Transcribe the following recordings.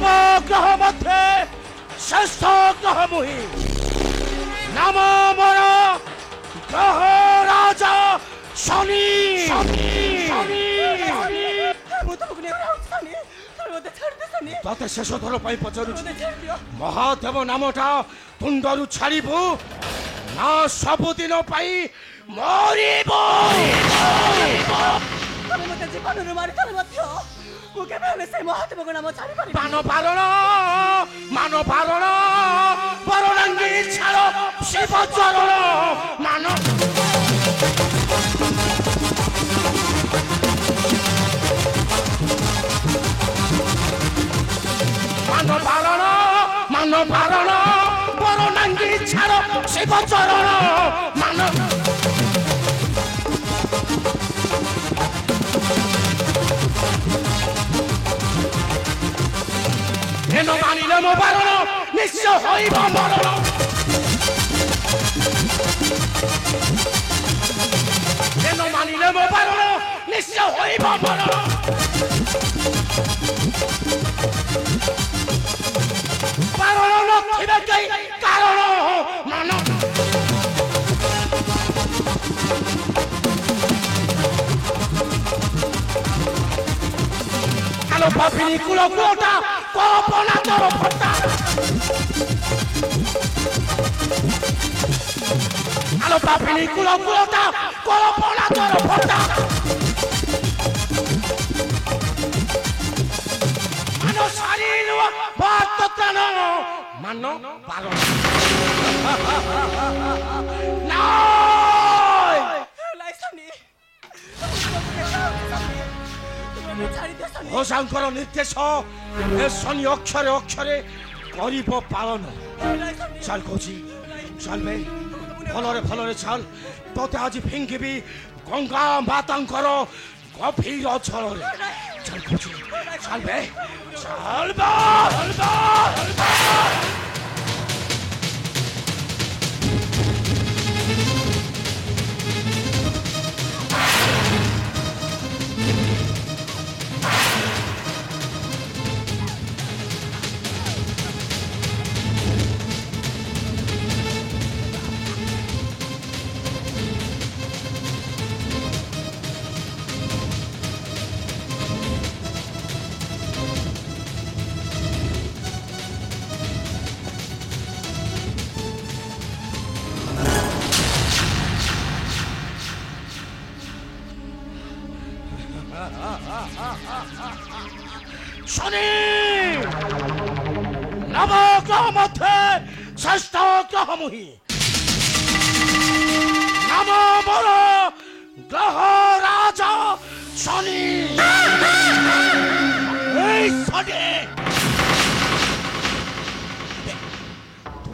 নবগ্রহ মধ্যে শ্রেষ্ঠ গ্রহমুহি নাম মোর গ্রহ রাজা শনি। ତତେ ଶେଷ ଥର ପାଇଁ ପଚାରୁଛି ମହାଦେବ ନାମଟା ତୁଣ୍ଡରୁ ଛାଡ଼ିବୁ ନା ସବୁଦିନ ପାଇଁ ମରିବୁ? ମାନ ପାରଣ ବରଣାଙ୍ଗୀ ଛାଡ଼ ଶିବ ଚରଣ ମାନ ମାନ ପାରଣ ବରଣାଙ୍ଗୀ ଛାଡ଼ ଶିବ ଚରଣ ମାନ ହେନ ମାନିଲେ ମୋ ବାରଣ ନିଶ୍ଚୟ ହୋଇବ ମରଣ। ହେନ ମାନିଲେ ମୋ ବାରଣ ନିଶ୍ଚୟ ହୋଇବ ମରଣ। ବାରଣ ନଥିବେ କେହି କାରଣ ମାନ আলো পাপিনী কুল কুলটা কল্পনা তোর ফটা আলো পাপিনী কুল কুলটা কল্পনা তোর ফটা মানো শরীর বাততান মান বারণ না ভোজাঙ্কর নির্দেশ এ শনি অক্ষরে অক্ষরে করিব পালন। চাল কৌছি চালবে ভলরে ভলরে চাল তোতে আজ ফিঙ্গিবি গঙ্গা মাতাঙ্কর গভীর জলরে। চাল কৌছি চালবে চালবা শনি নবগ্রহ মধ্যে শ্রেষ্ঠ গ্রহমুহি নাম মোর গ্রহ রাজা শনি। এই শনি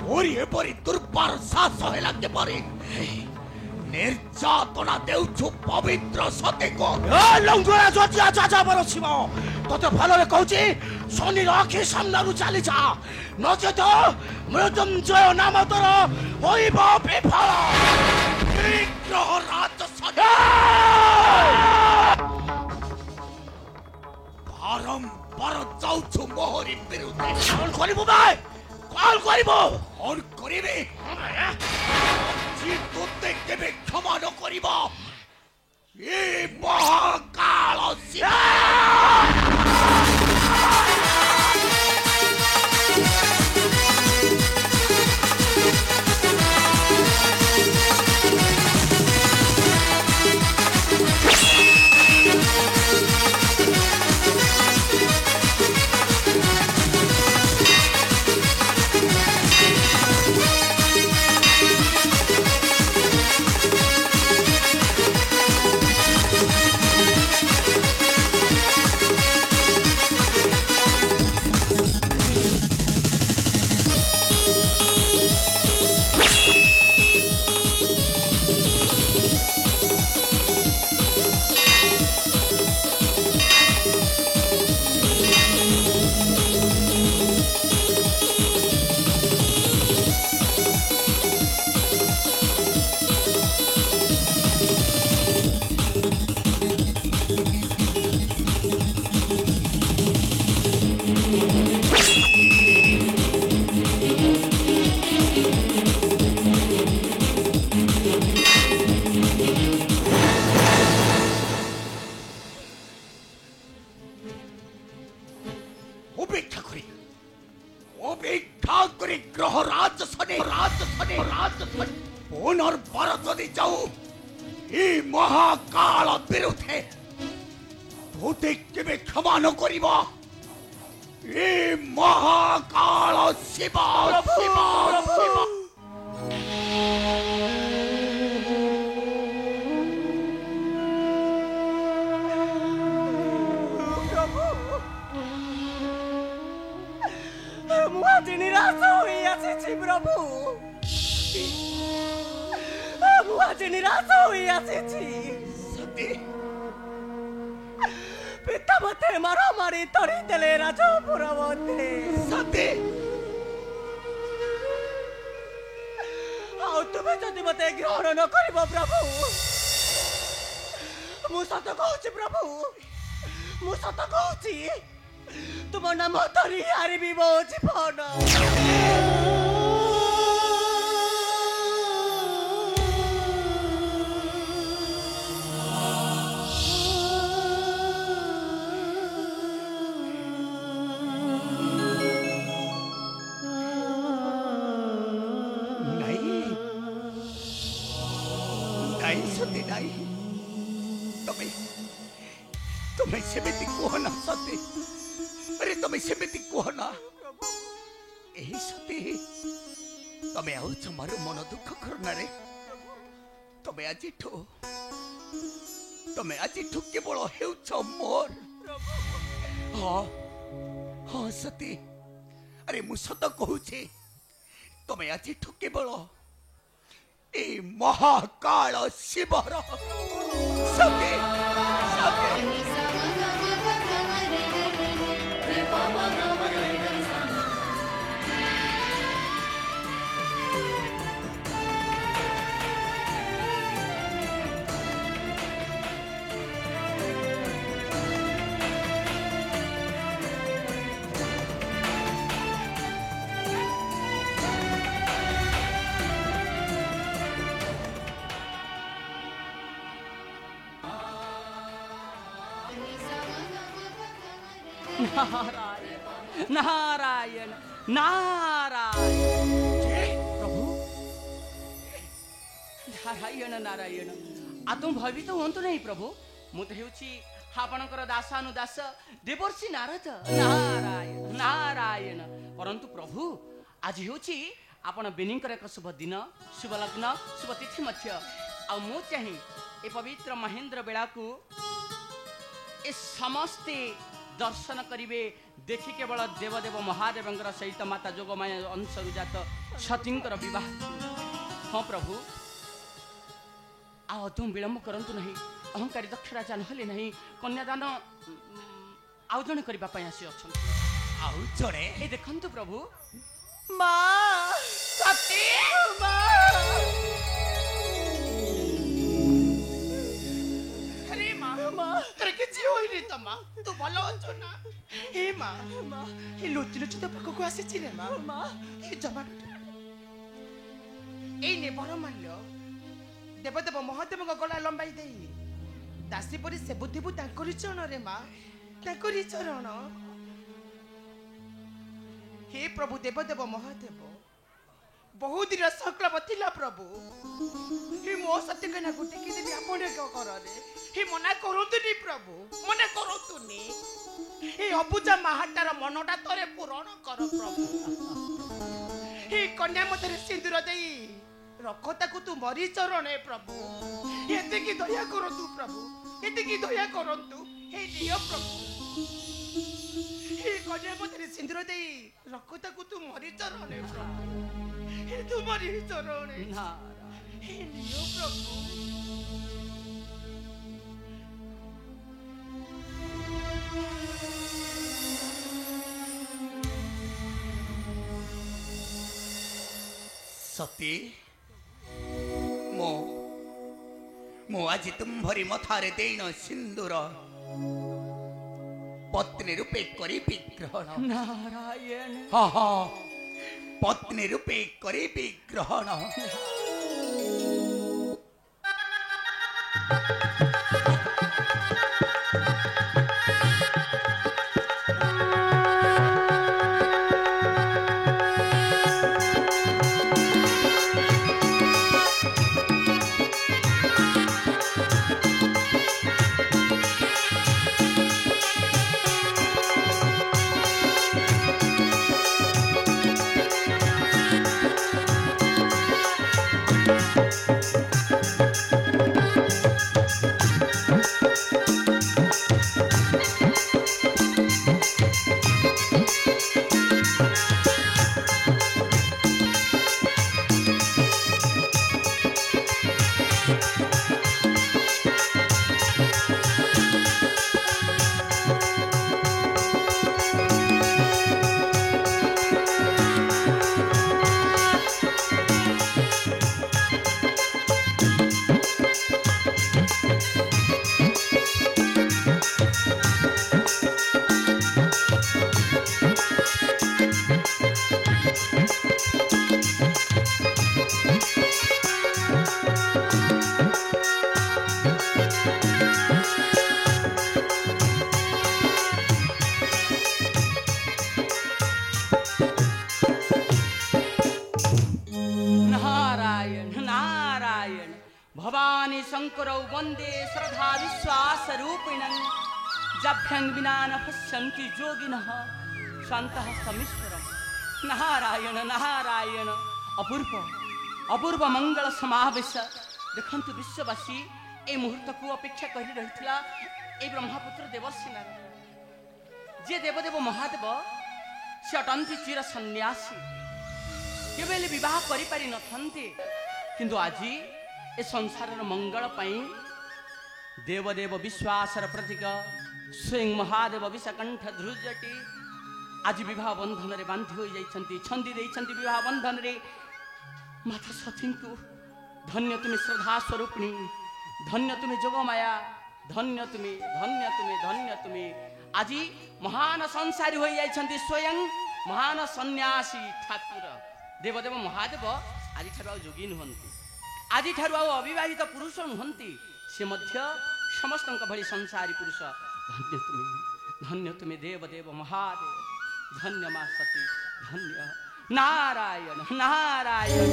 তোর এপরি দুর্বার শ্বাস হেলা কেপরি ନିର୍ଯାତନା ଦେଉଛୁ ପବିତ୍ର ସତୀକୁ। ଲଙ୍ଗୁରା ଜଜିଆ ଯାଜା ବର ଶିବ ତତେ ଭଲରେ କହୁଛି ଶନିର ଆଖି ସାମ୍ନାରୁ ଚାଲିଯା ନଚେତ ମୃତ୍ୟୁଞ୍ଜୟ ନାମ ତୋର ହୋଇବ ବିଫଳ। ଗ୍ରହ ରାଜ ଶନି ବାରମ୍ବାର ଯାଉଛୁ ମୋହରି ବିରୁଦ୍ଧେ। କଣ କରିବୁ ଭାଇ କଣ କରିବୁ? କଣ କରିବି তোতে কেবে ক্ষমা নকরিব এই মহাকাল শিব। গ্রহ রাজসনে পুনর্বার যদি যাও এই মহাকাল বিরুদ্ধে তোতে কেবে ক্ষমা নকরিব এই মহাকাল শিব শিব শিব নিরাশ হইয়াছি প্রভু, আজ নিরাশ হইয়াছি। সতী পিতা মাতে মারামারি তরি দেলে রাজপুর মধ্যে। সতী ଆଉ ତୁମେ ଯଦି ମତେ ଗ୍ରହଣ ନ କରିବ ପ୍ରଭୁ, ମୁଁ ସତ କହୁଛି ପ୍ରଭୁ, ମୁଁ ସତ କହୁଛି ତୁମ ନାମ ଧରି ହାରିବି ମୋ ଜୀବନ। সতী নাই তুমি সেମିତି କୁହ ନା ସତୀ, ଆରେ ତମେ ସେମିତି କୁହ ନା। ଏହି ସତୀ ତମେ ଆଉ ଜମାରୁ ମନ ଦୁଃଖ କରନାରେ। ତମେ ଆଜିଠୁ କେବଳ ହେଉଛ ମୋର। ହଁ ହଁ ସତୀ, ଆରେ ମୁଁ ସତ କହୁଛି ତମେ ଆଜିଠୁ କେବଳ এই মহাকাল শিবর সতী সতী नारायण नारायण नारायण प्रभु, नारायण नारायण आतम भयभीत हुअन्तु नहीं प्रभु। मु तो हेउछि आपणकर दासानुदास देवर्षि नारद। नारायण नारायण परंतु प्रभु आज हेउछि आपण बेनिंकर एक शुभ दिन, शुभ लग्न, शुभ तिथि मध्य। आ मु चाहि ए पवित्र महेंद्र बेला को ए समस्ते दर्शन करिवे, देखि केवल देवदेव महादेव सहित माता जोगमाया अंशरुजात सतींकर विवाह। हाँ प्रभु तुम विलंब करंतु नहीं। अहंकारी दक्ष राजा नहले नहीं, कन्यादान आउ जणे करबा पय आसी अछन। आउ जणे ए देखंतु प्रभु, मां सती मां। अरे मां मां तोर किछि होइनी त मां, तू भलो अछो ना? ए मां मां ए लुचि लुचि तो पक्को आसी छि रे मां। मां ए जमा ए ने बरमाल्य देवदेव महादेव गला लंबाई दे दासी परी से बुद्धिबु तांकरी चरण रे मां, तांकरी चरण। हे प्रभु देवदेव महादेव बहुत दिन संकल्प थिला प्रभु, हे मो सत्य कना गुटे कि देबी आपने को कर रे। हे मना करंतुनी प्रभु, मना करंतुनी। हे अबुजा महाटार मनटा तोरे पूर्ण कर प्रभु। हे कन्या मधे सिंदूर देई रखता को तू मरी चरण है प्रभु। एते की दया करंतु प्रभु, एते की दया करंतु। हे दियो प्रभु, हे कन्या मधे सिंदूर देई रखता को तू मरी चरण है प्रभु। हे तू मरी चरण है हे दियो प्रभु। सती मो आज तुम्हारी मथारे देन सिंदूर पत्नी रूपे करी ग्रहण। नारायण हाँ हाँ पत्नी रूपे करी ग्रहण। शंकरौ वंदे श्रद्धा विश्वास रूपिणं जभ्यं विना न पश्यन्ति योगिनः शान्तः समीश्वरं नारायण नारायण अपूर्व अपूर्व मंगल समावेश देखंतु विश्ववासी ए मुहूर्त को अपेक्षा कर रही ए ब्रह्मपुत्र देवर्षि नारद जे देवदेव महादेव से अटंती चिर सन्यासी केवल विवाह करि पारि नथंते किंतु आज ए संसार मंगल पाई देवदेव विश्वासर प्रतीक स्वयं महादेव विषकंठ ध्रुजटी आज विवाह बंधन रे बांधी हो जाइछंती छंदी देइछंती विवाह बंधन रे माता सती को धन्य तुम्हें श्रद्धा स्वरूपिणी धन्य तुम्हें जोगमाया धन्य तुम्हें धन्य तुम्हें धन्य तुम्हें आज महान संसारी हो जाइछंती स्वयं महान सन्यासी ठाकुर देवदेव महादेव आज ठार जोगी नुहंती आज ठार अविवाहित पुरुष नुहंती से मध्य समस्त भली संसारी पुरुष धन्य तुम्हें देवदेव महादेव धन्य मां सती धन्य नारायण नारायण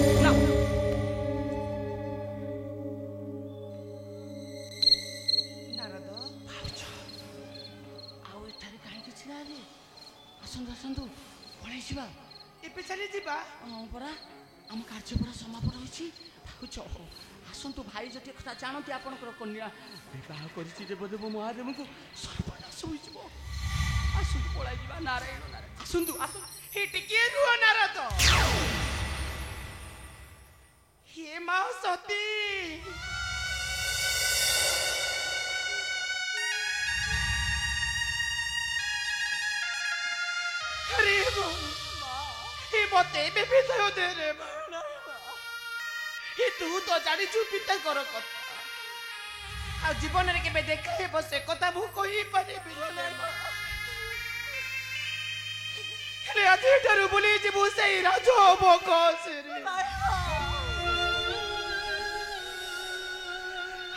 नारद आउ एठारे काहे किछि नाले आसंतु आसंतु पळै जिबा एपे चली जीवा परा आम कार्य पूरा समापन होइछि भाउच आसंतु भाई जति कथा जानती आपनकर कन्या विवाह करिछि देवदेव महादेव को सर्वनाश होइजिबो आसंतु पळै जिबा नारायण नारायण आसंतु आसंतु हे टिके रुह नारद हे मां सती अरे हे मते बे विदाय दे रे मां हे तू तो जानी छु पिता कर कथा आ जीवन रे केबे देखाए बसे कथा मु कहि पारे बिना हेले आधी ठारू बोली जीवु सेई राजो भोको सिरी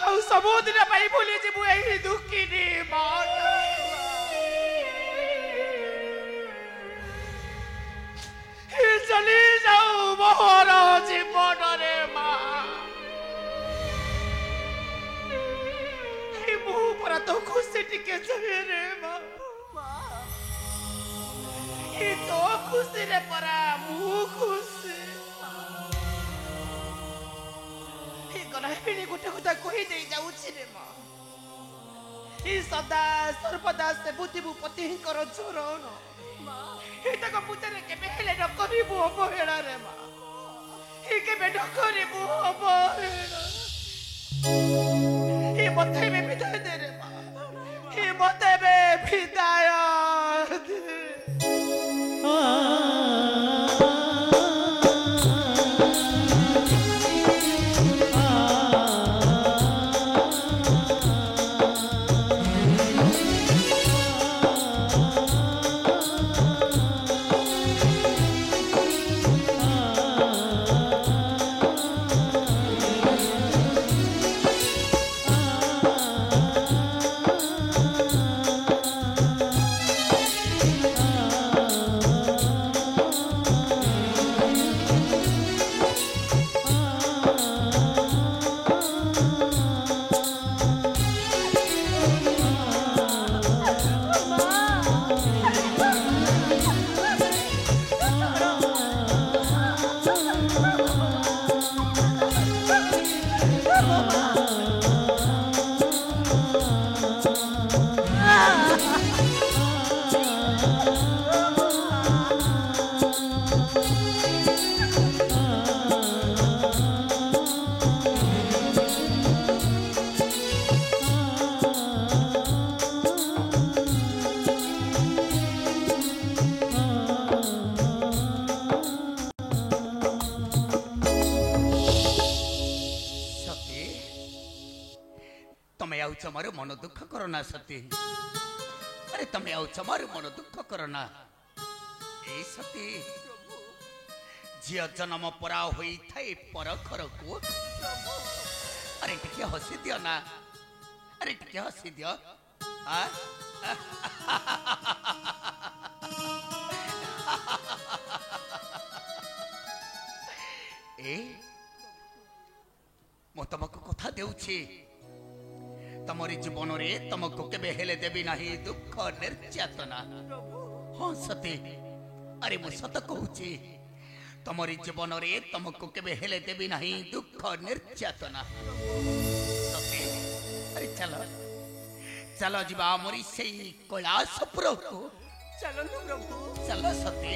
हाउ सबोदिन पाई बोली जीवु एही दुखी नी मान हे चली जाऊ मोहर जीवन रे मां हे मुह पर तो खुशी टिके जाए रे मां ये तो खुशी रे परा मुह खुशी ये गला हेनी गोटे कथा कहि दे जाउछि रे मां ये सदा सर्वदा से बुद्धिबु पति कर चरण ये तक पुतरे केबे हेले न करिबु अबहेला रे मां ये केबे न करिबु अबहेला ये मते में विदाय दे रे मां ये मते में विदाय दे मारो मन दुख करना सती अरे तमे आउछ मारो मन दुख करना ए सती झिया जन्म परा होई थाए पर घर को अरे टिके हसी दियो ना अरे टिके हसी दियो आ ए मो तुमको कथा देउछि तमरी जीवन रे तुमको केबे हेले देबी नाही दुख निर्यातना हाँ सती अरे मु सत कहूछि तमरी जीवन रे तुमको केबे हेले देबी नाही दुख निर्यातना सती अरे चलो चलो जीवा मोरी से कैलाशपुर को चलो प्रभु चलो सती